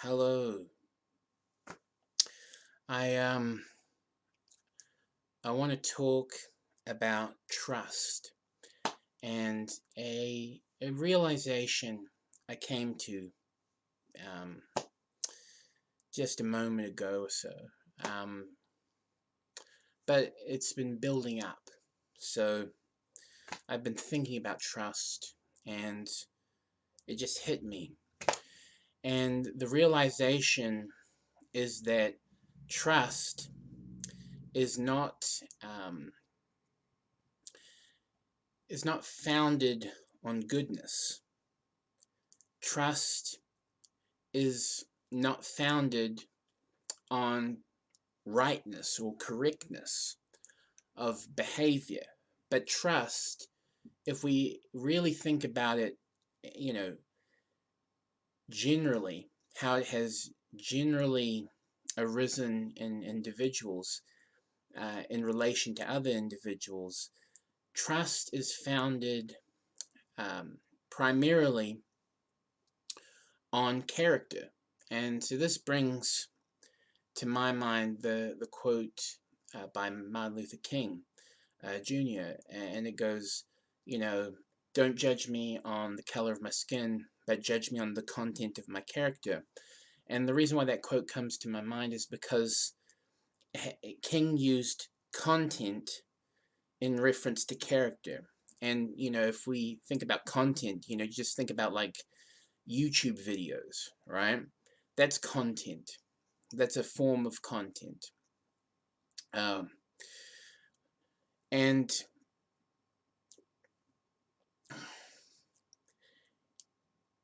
Hello. I um I want to talk about trust and a realization I came to um just a moment ago or so. Um but it's been building up. So I've been thinking about trust and it just hit me. And the realization is that trust is not um, is not founded on goodness. Trust is not founded on rightness or correctness of behavior. But trust, if we really think about it, you know, generally, how it has generally arisen in individuals in relation to other individuals, trust is founded um, primarily on character. And so this brings to my mind the quote by Martin Luther King Jr., and it goes, you know, don't judge me on the color of my skin, but judge me on the content of my character. And the reason why that quote comes to my mind is because King used content in reference to character. And, if we think about content, just think about like YouTube videos, right? That's content. That's a form of content. Um, and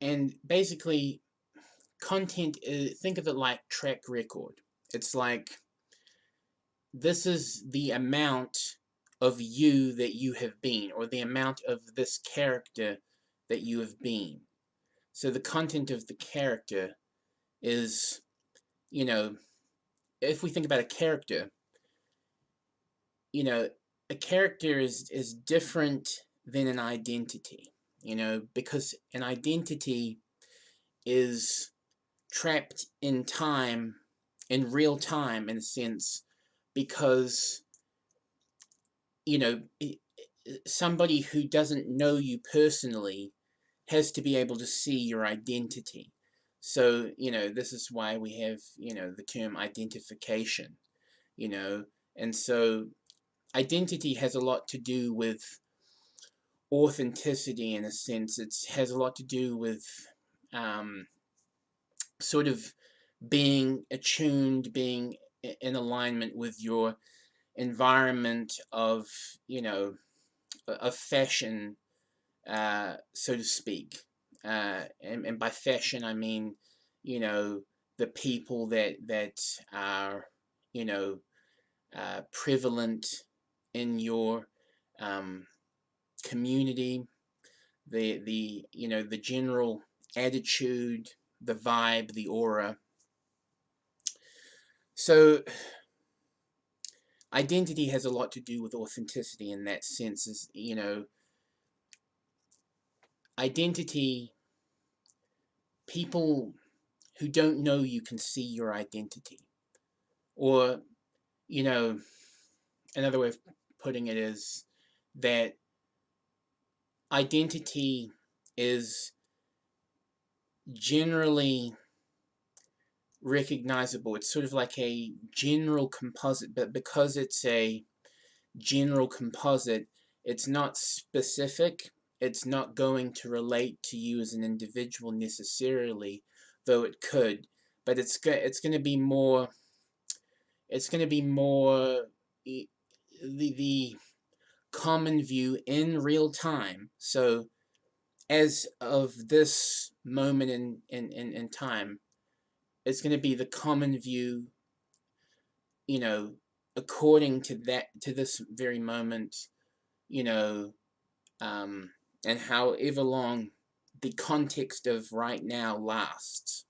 and basically, content is, think of it like track record. It's like this is the amount of you that you have been, or the amount of this character that you have been. So the content of the character is, you know, if we think about a character, you know, a character is different than an identity, because an identity is trapped in time, in real time, in a sense, because, you know, somebody who doesn't know you personally has to be able to see your identity. So, this is why we have, the term identification, you know, and so identity has a lot to do with authenticity in a sense. It has a lot to do with um, sort of being attuned, being in alignment with your environment of, of fashion, so to speak. And by fashion, I mean, the people that are, you know, prevalent in your um, community, the general attitude, the vibe, the aura. So identity has a lot to do with authenticity in that sense. Is identity, people who don't know you can see your identity, or you know another way of putting it is that identity is generally recognizable. It's sort of like a general composite, but because it's a general composite, it's not specific. It's not going to relate to you as an individual necessarily, though it could. But it's going to be more. It's going to be more the common view in real time. So as of this moment in time, it's going to be the common view, you know, according to this very moment, you know, um, and however long the context of right now lasts.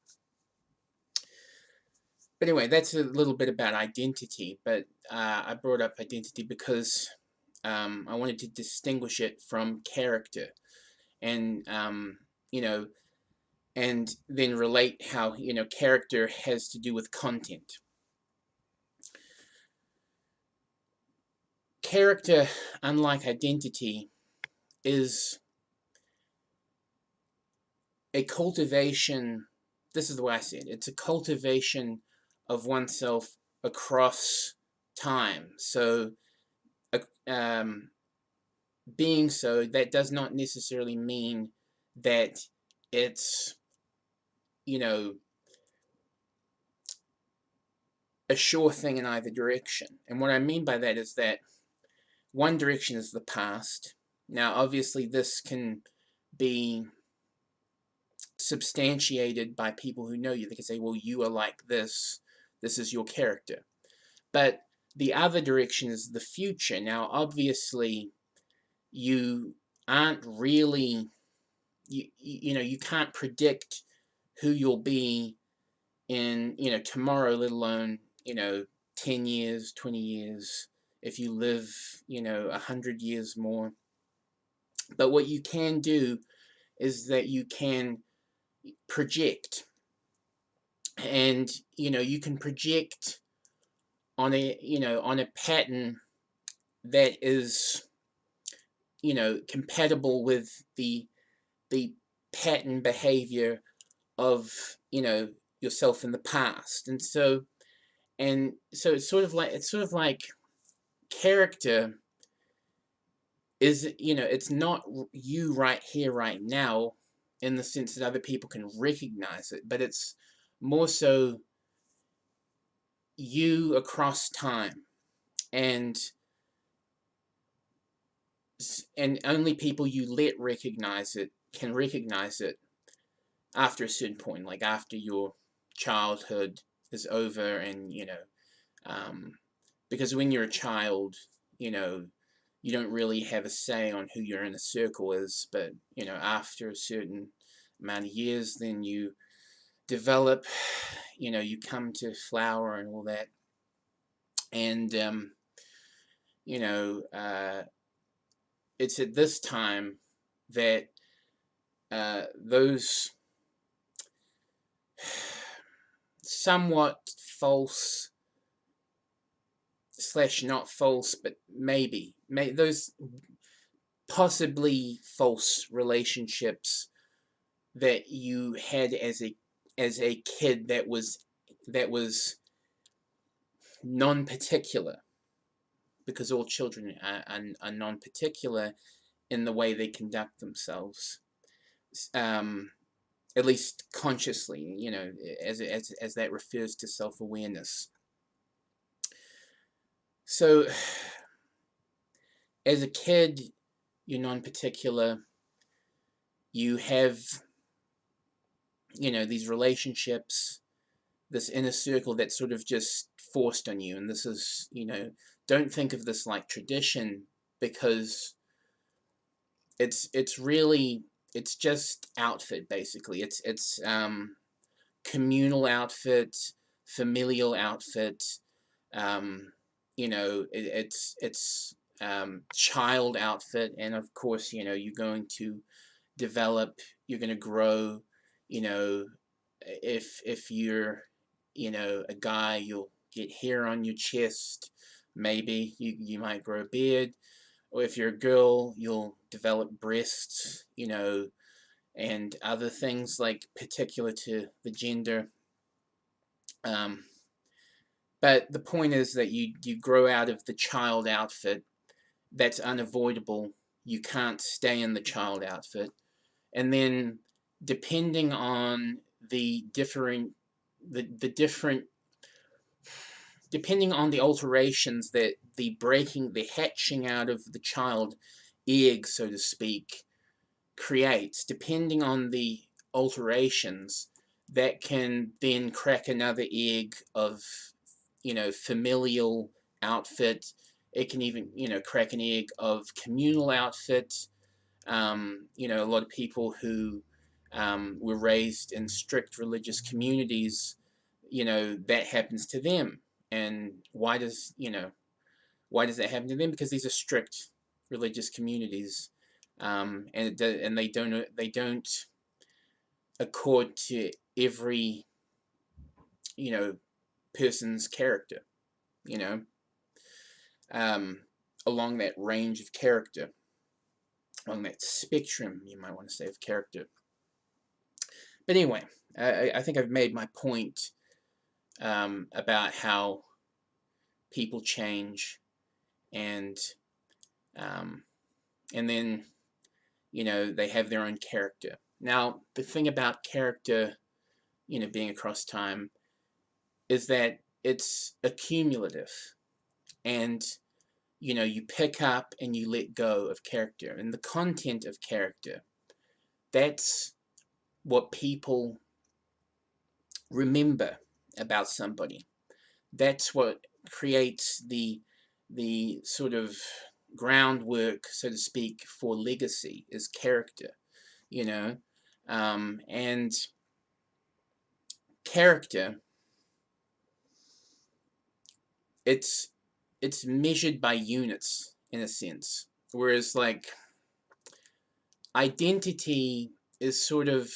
But anyway, that's a little bit about identity. But I brought up identity because I wanted to distinguish it from character, and you know, and then relate how, character has to do with content. Character, unlike identity, is a cultivation. This is the way I see it. It's a cultivation of oneself across time. So, um, being so, that does not necessarily mean that it's, you know, a sure thing in either direction. And what I mean by that is that one direction is the past. Now, obviously, this can be substantiated by people who know you. They can say, well, you are like this. This is your character. But the other direction is the future. Now, obviously, you aren't really, you can't predict who you'll be in, tomorrow, let alone, 10 years, 20 years, if you live, 100 years more. But what you can do is that you can project, and you can project on a pattern that is compatible with the pattern behavior of yourself in the past. And so it's sort of like character is, it's not you right here right now, in the sense that other people can recognize it, but it's more so you across time. And and only people you let recognize it can recognize it after a certain point, like after your childhood is over. And um, because when you're a child, you don't really have a say on who your inner circle is. But after a certain amount of years, then you develop, you come to flower and all that. And you know it's at this time that those somewhat false slash not false, but maybe those possibly false relationships that you had as a kid, that was non-particular, because all children are non-particular in the way they conduct themselves, at least consciously, as that refers to self-awareness. So, as a kid, you're non-particular. You have, these relationships, this inner circle that's sort of just forced on you. And this is, don't think of this like tradition, because it's just outfit, basically. It's communal outfit, familial outfit. It's child outfit. And of course, you're going to develop, you're going to grow. If you're a guy, you'll get hair on your chest. Maybe you might grow a beard. Or if you're a girl, you'll develop breasts, and other things like particular to the gender. But the point is that you grow out of the child outfit. That's unavoidable. You can't stay in the child outfit. And then, depending on the different depending on the alterations that the hatching out of the child egg, so to speak, creates, depending on the alterations, that can then crack another egg of, familial outfit. It can even, crack an egg of communal outfit. A lot of people who were raised in strict religious communities, that happens to them. And why does that happen to them? Because these are strict religious communities, and they don't accord to every, you know, person's character, you know, along that range of character, along that spectrum, you might want to say, of character. But anyway, I think I've made my point about how people change, and then, you know, they have their own character. Now, the thing about character, you know, being across time, is that it's accumulative, and, you know, you pick up and you let go of character, and the content of character, that's what people remember about somebody. That's what creates the sort of groundwork, so to speak, for legacy, is character, you know. And character, it's measured by units, in a sense, whereas like identity is sort of,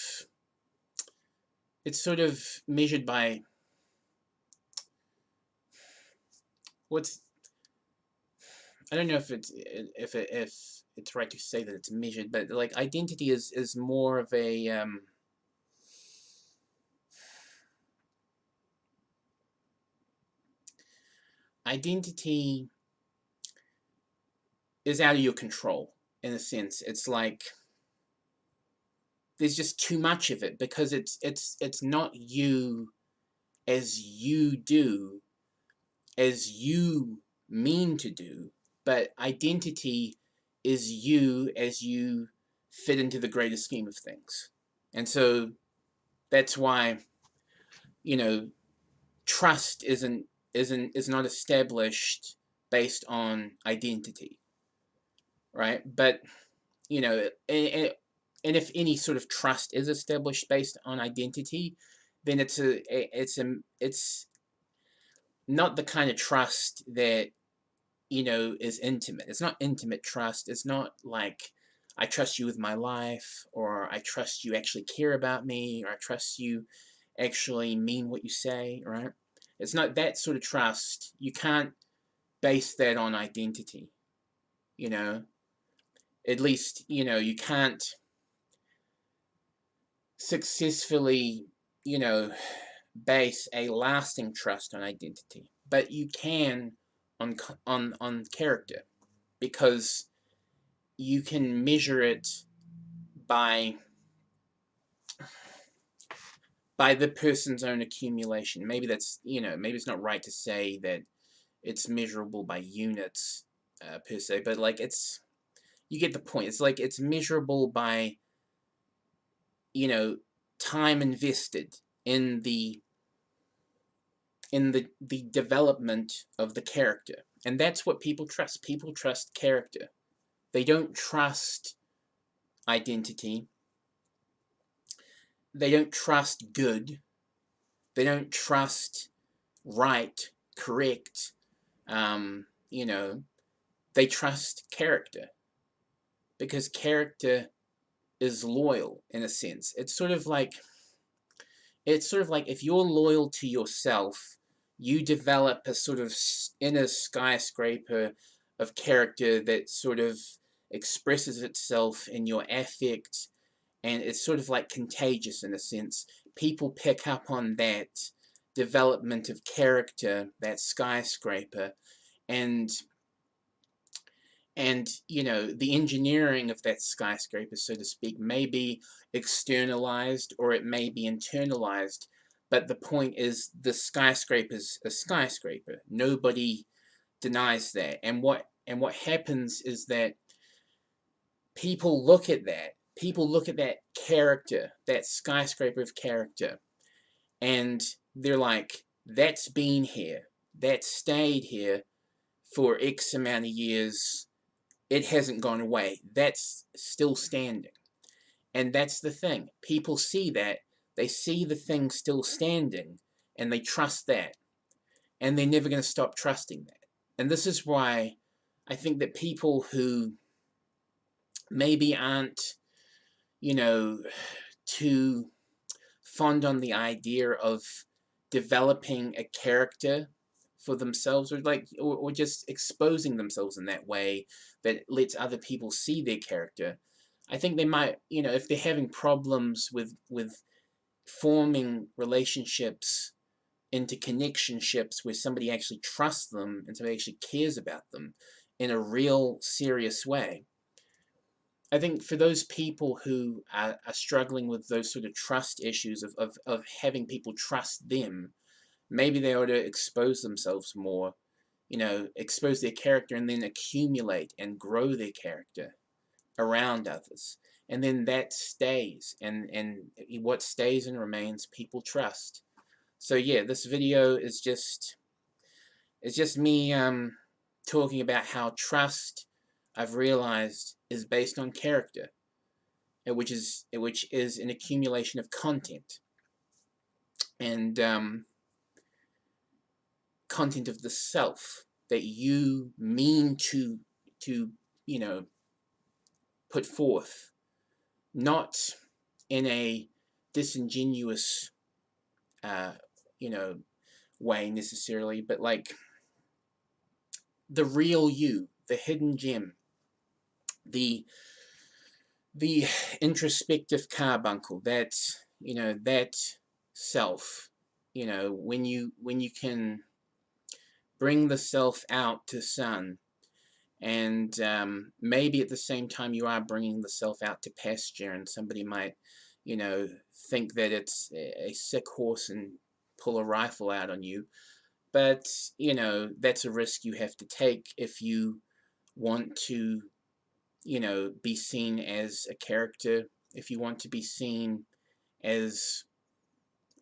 it's sort of measured by what's, I don't know if it's right to say that it's measured, but like identity is more of a identity is out of your control, in a sense. It's like there's just too much of it, because it's not you as you do, as you mean to do, but identity is you as you fit into the greater scheme of things. And so that's why, you know, trust is not established based on identity, right? But, you know, and if any sort of trust is established based on identity, then it's not the kind of trust that, you know, is intimate. It's not intimate trust. It's not like I trust you with my life, or I trust you actually care about me, or I trust you actually mean what you say, right? It's not that sort of trust. You can't base that on identity, you know. At least, you know, you can't successfully, you know, base a lasting trust on identity. But you can on character, because you can measure it by the person's own accumulation. Maybe that's, you know, maybe it's not right to say that it's measurable by units per se, but like it's, you get the point. It's like it's measurable by, you know, time invested in the development of the character. And that's what people trust. People trust character. They don't trust identity. They don't trust good. They don't trust right, correct. You know, they trust character, because character is loyal, in a sense. It's sort of like if you're loyal to yourself, you develop a sort of inner skyscraper of character that sort of expresses itself in your affect, and it's sort of like contagious, in a sense. People pick up on that development of character, that skyscraper, and you know, the engineering of that skyscraper, so to speak, may be externalized or it may be internalized, but the point is the skyscraper's a skyscraper. Nobody denies that. And what happens is that people look at that character, that skyscraper of character, and they're like, that's been here, that stayed here for X amount of years. It hasn't gone away. That's still standing. And that's the thing. People see that. They see the thing still standing, and they trust that. And they're never going to stop trusting that. And this is why I think that people who maybe aren't, you know, too fond on the idea of developing a character for themselves, or just exposing themselves in that way that lets other people see their character. I think they might, if they're having problems with forming relationships into connectionships where somebody actually trusts them and somebody actually cares about them in a real serious way. I think for those people who are struggling with those sort of trust issues of having people trust them, maybe they ought to expose themselves more, expose their character and then accumulate and grow their character around others. And then that stays, and what stays and remains, people trust. So yeah, this video is just me talking about how trust, I've realized, is based on character, which is an accumulation of content, and content of the self that you mean to put forth, not in a disingenuous you know way necessarily, but like the real you, the hidden gem, the introspective carbuncle, that that self, when you can bring the self out to sun, and maybe at the same time you are bringing the self out to pasture, and somebody might think that it's a sick horse and pull a rifle out on you, but that's a risk you have to take if you want to be seen as a character, if you want to be seen as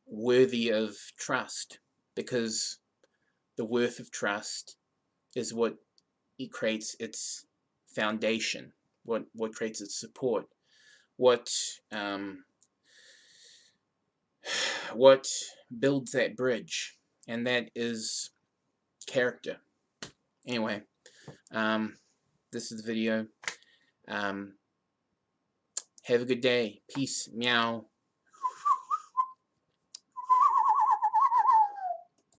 worthy of trust, because the worth of trust is what it creates its foundation, what creates its support, what what builds that bridge, and that is character. Anyway, this is the video. Have a good day. Peace. Meow.